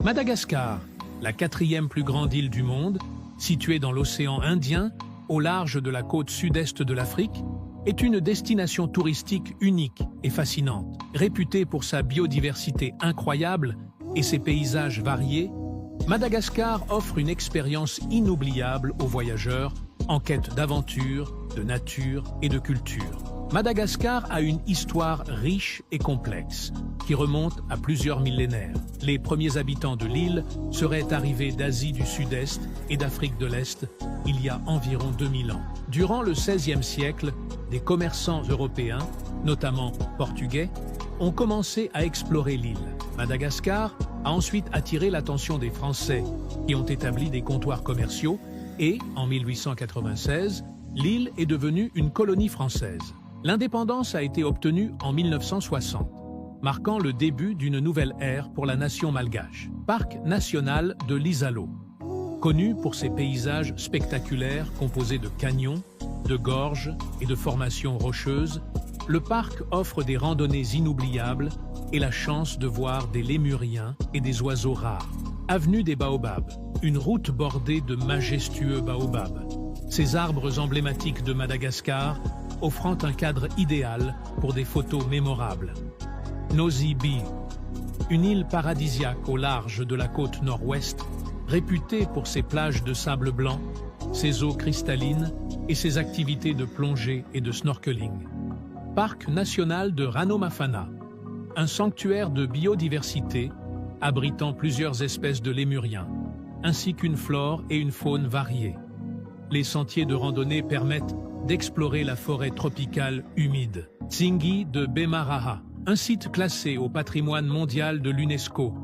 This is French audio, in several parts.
Madagascar, la quatrième plus grande île du monde, située dans l'océan Indien, au large de la côte sud-est de l'Afrique, est une destination touristique unique et fascinante. Réputée pour sa biodiversité incroyable et ses paysages variés, Madagascar offre une expérience inoubliable aux voyageurs en quête d'aventure, de nature et de culture. Madagascar a une histoire riche et complexe, qui remonte à plusieurs millénaires. Les premiers habitants de l'île seraient arrivés d'Asie du Sud-Est et d'Afrique de l'Est il y a environ 2000 ans. Durant le XVIe siècle, des commerçants européens, notamment portugais, ont commencé à explorer l'île. Madagascar a ensuite attiré l'attention des Français, qui ont établi des comptoirs commerciaux et, en 1896, l'île est devenue une colonie française. L'indépendance a été obtenue en 1960, marquant le début d'une nouvelle ère pour la nation malgache. Parc national de l'Isalo. Connu pour ses paysages spectaculaires composés de canyons, de gorges et de formations rocheuses, le parc offre des randonnées inoubliables et la chance de voir des lémuriens et des oiseaux rares. Avenue des Baobabs, une route bordée de majestueux baobabs. Ces arbres emblématiques de Madagascar offrant un cadre idéal pour des photos mémorables. Nosy Be, une île paradisiaque au large de la côte nord-ouest, réputée pour ses plages de sable blanc, ses eaux cristallines et ses activités de plongée et de snorkeling. Parc national de Ranomafana, un sanctuaire de biodiversité abritant plusieurs espèces de lémuriens, ainsi qu'une flore et une faune variées. Les sentiers de randonnée permettent d'explorer la forêt tropicale humide. Tsingy de Bemaraha, un site classé au patrimoine mondial de l'UNESCO,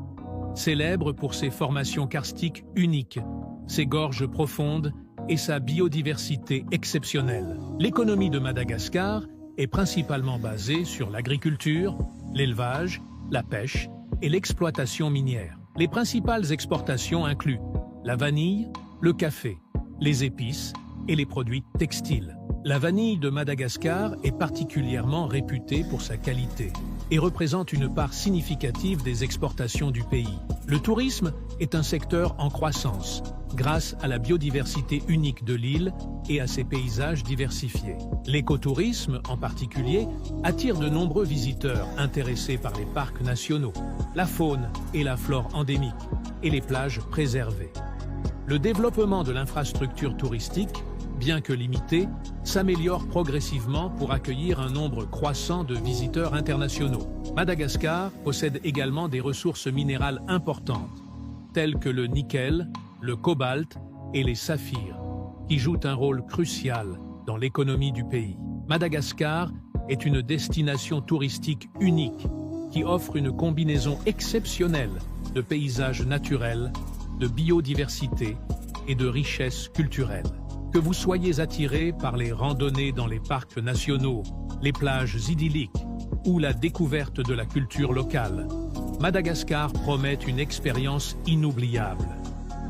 célèbre pour ses formations karstiques uniques, ses gorges profondes et sa biodiversité exceptionnelle. L'économie de Madagascar est principalement basée sur l'agriculture, l'élevage, la pêche et l'exploitation minière. Les principales exportations incluent la vanille, le café, les épices et les produits textiles. La vanille de Madagascar est particulièrement réputée pour sa qualité et représente une part significative des exportations du pays. Le tourisme est un secteur en croissance, grâce à la biodiversité unique de l'île et à ses paysages diversifiés. L'écotourisme, en particulier, attire de nombreux visiteurs intéressés par les parcs nationaux, la faune et la flore endémiques et les plages préservées. Le développement de l'infrastructure touristique, bien que limité, s'améliore progressivement pour accueillir un nombre croissant de visiteurs internationaux. Madagascar possède également des ressources minérales importantes, telles que le nickel, le cobalt et les saphirs, qui jouent un rôle crucial dans l'économie du pays. Madagascar est une destination touristique unique qui offre une combinaison exceptionnelle de paysages naturels, de biodiversité et de richesses culturelles. Que vous soyez attiré par les randonnées dans les parcs nationaux, les plages idylliques ou la découverte de la culture locale, Madagascar promet une expérience inoubliable.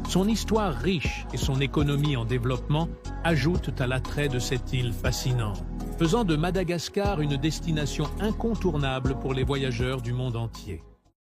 Son histoire riche et son économie en développement ajoutent à l'attrait de cette île fascinante, faisant de Madagascar une destination incontournable pour les voyageurs du monde entier.